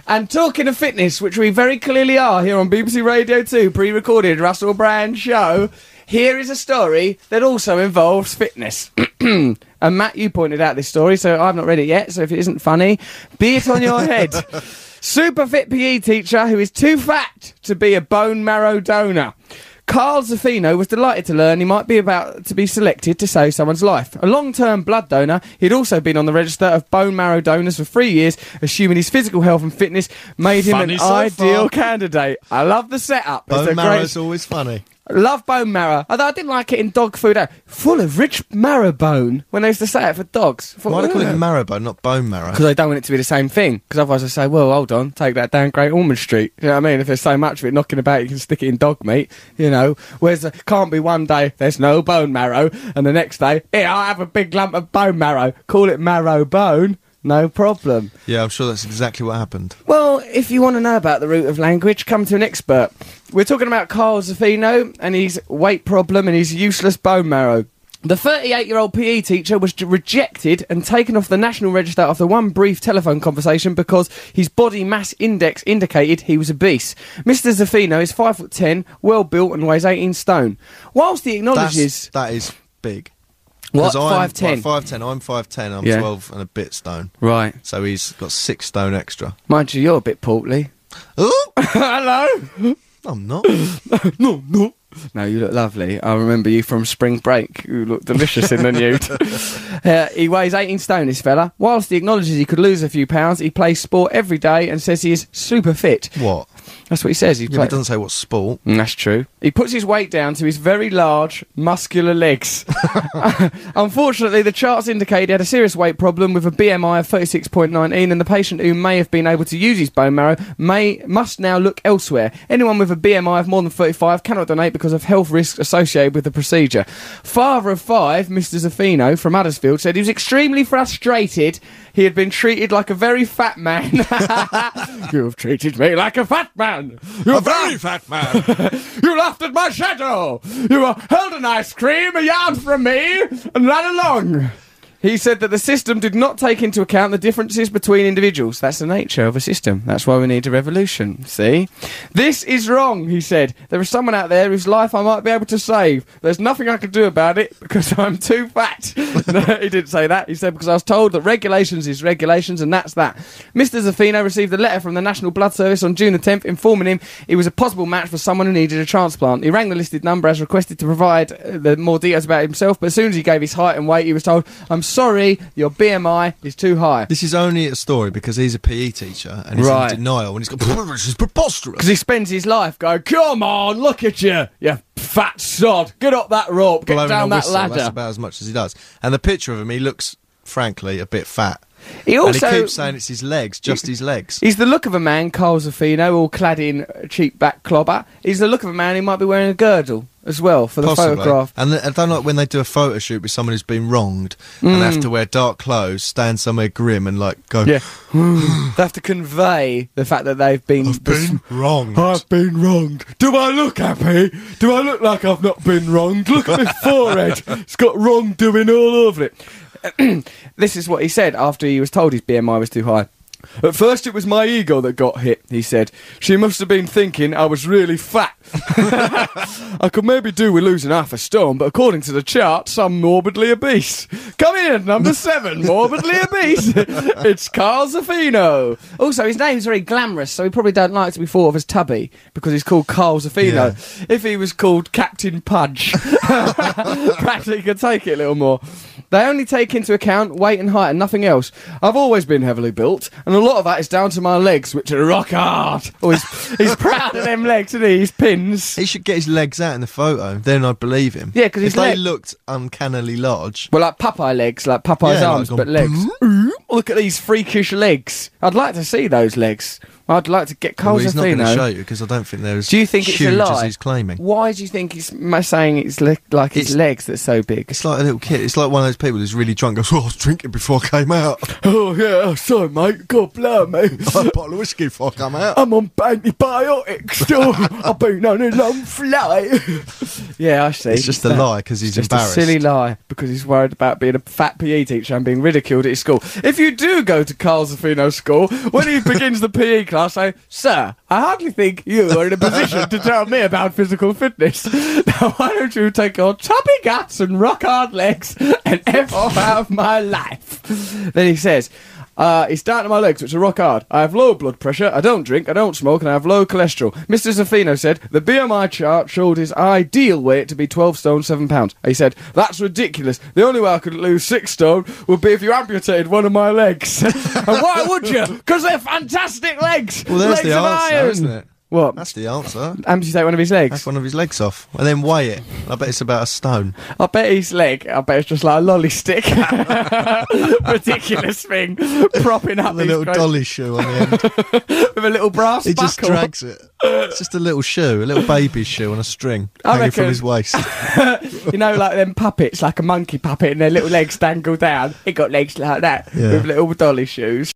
And talking of fitness, which we very clearly are here on BBC Radio 2, pre-recorded Russell Brand show, here is a story that also involves fitness. And Matt, you pointed out this story, so I've not read it yet, so if it isn't funny, be it on your head. Super fit PE teacher who is too fat to be a bone marrow donor. Carl Zaffino was delighted to learn he might be about to be selected to save someone's life. A long-term blood donor, he'd also been on the register of bone marrow donors for 3 years, assuming his physical health and fitness made him an ideal candidate. I love the setup. Bone marrow's always funny. Love bone marrow. Although I didn't like it in dog food. Full of rich marrow bone when they used to say it for dogs. Why do they call it marrow bone, not bone marrow? Because they don't want it to be the same thing. Because otherwise they say, well, hold on, take that down Great Ormond Street. You know what I mean? If there's so much of it knocking about, you can stick it in dog meat, you know. Whereas can't be one day there's no bone marrow and the next day, here, I'll have a big lump of bone marrow. Call it marrow bone. No problem. Yeah, I'm sure that's exactly what happened. Well, if you want to know about the root of language, come to an expert. We're talking about Carl Zaffino and his weight problem and his useless bone marrow. The 38-year-old PE teacher was rejected and taken off the National Register after one brief telephone conversation because his body mass index indicated he was obese. Mr. Zaffino is 5'10", well-built and weighs 18 stone. Whilst he acknowledges... That is big. What, 5'10"? 5'10", I'm 5'10", I'm 12 and a bit stone. Right. So he's got 6 stone extra. Mind you, you're a bit portly. Oh! Hello? I'm not. No. No, you look lovely. I remember you from spring break. You look delicious in the nude. He weighs 18 stone, this fella. Whilst he acknowledges he could lose a few pounds, he plays sport every day and says he is super fit. What? That's what he says. But it doesn't say what sport. That's true. He puts his weight down to his very large, muscular legs. Unfortunately, the charts indicate he had a serious weight problem with a BMI of 36.19, and the patient who may have been able to use his bone marrow must now look elsewhere. Anyone with a BMI of more than 35 cannot donate because of health risks associated with the procedure. Father of 5, Mr. Zaffino from Huddersfield, said he was extremely frustrated. He had been treated like a very fat man. You have treated me like a fat man. You're a very fat man. You laughed at my shadow. You held an ice cream a yard from me and ran along. He said that the system did not take into account the differences between individuals. That's the nature of a system. That's why we need a revolution, see? This is wrong, he said. There is someone out there whose life I might be able to save. There's nothing I can do about it because I'm too fat. No, he didn't say that. He said because I was told that regulations is regulations and that's that. Mr. Zaffino received a letter from the National Blood Service on June the 10th informing him he was a possible match for someone who needed a transplant. He rang the listed number as requested to provide the more details about himself, but as soon as he gave his height and weight, he was told, I'm sorry, your BMI is too high. This is only a story because he's a PE teacher and he's in denial and he's got, this is preposterous. Because he spends his life going, come on, look at you, you fat sod, get up that rope, get down that ladder. That's about as much as he does. And the picture of him, he looks, frankly, a bit fat. He also, and he keeps saying it's his legs, just his legs. He's the look of a man, Carl Zaffino, all clad in cheap back clobber. He's the look of a man who might be wearing a girdle as well for the Possibly. photograph. And I don't like when they do a photo shoot with someone who's been wronged and they have to wear dark clothes, stand somewhere grim and like go... Yeah. They have to convey the fact that they've been... I've been wronged. I've been wronged. Do I look happy? Do I look like I've not been wronged? Look at my forehead. It's got wrongdoing all over it. This is what he said after he was told his BMI was too high. At first it was my ego that got hit, he said. She must have been thinking I was really fat. I could maybe do with losing half a stone, but according to the chart, I'm morbidly obese. Come in at number 7, morbidly obese. It's Carl Zaffino. Also, his name's very glamorous, so he probably don't like to be thought of as tubby, because he's called Carl Zaffino. Yeah. If he was called Captain Pudge, perhaps he could take it a little more. They only take into account weight and height and nothing else. I've always been heavily built, and a lot of that is down to my legs, which are rock hard. Oh, he's proud of them legs, isn't he? His pins. He should get his legs out in the photo, then I'd believe him. Yeah, because if they looked uncannily large. Well, like Popeye legs, like Popeye's arms, but legs. Look at these freakish legs. I'd like to see those legs. I'd like to get Carl Zaffino. He's not going to show you because I don't think they're as do you think huge it's a lie? As he's claiming. Why do you think he's saying it's like his legs that's so big? It's like a little kid. It's like one of those people who's really drunk and goes, oh, I was drinking before I came out. Oh, yeah, sorry, mate. God bless me. I had a bottle of whiskey before I come out. I'm on antibiotics still. I've been on a long flight. Yeah, I see. It's just a lie because he's just embarrassed. a silly lie because he's worried about being a fat PE teacher and being ridiculed at his school. If you do go to Carl Zaffino's school, when he begins the PE class, say, "Sir, I hardly think you are in a position to tell me about physical fitness. Now, why don't you take your chubby guts and rock hard legs and F off out of my life?" Then he says, "It's down to my legs, which are rock hard. I have low blood pressure, I don't drink, I don't smoke, and I have low cholesterol." Mr. Zaffino said the BMI chart showed his ideal weight to be 12 stone 7 pounds. He said, "That's ridiculous. The only way I could lose 6 stone would be if you amputated one of my legs." And why would you? Because they're fantastic legs. Well, there's legs the of answer, iron. isn't it? What? That's the answer. Amputate one of his legs. That's one of his legs off. And then weigh it. I bet it's about a stone. I bet his leg, I bet it's just like a lolly stick. Ridiculous thing. Propping up The his little great- dolly shoe on the end. with a little brass He just buckle. drags it. It's just a little shoe, a little baby's shoe on a string I hanging reckon- from his waist. You know, like them puppets, like a monkey puppet, and their little legs dangle down. He got legs like that Yeah. with little dolly shoes.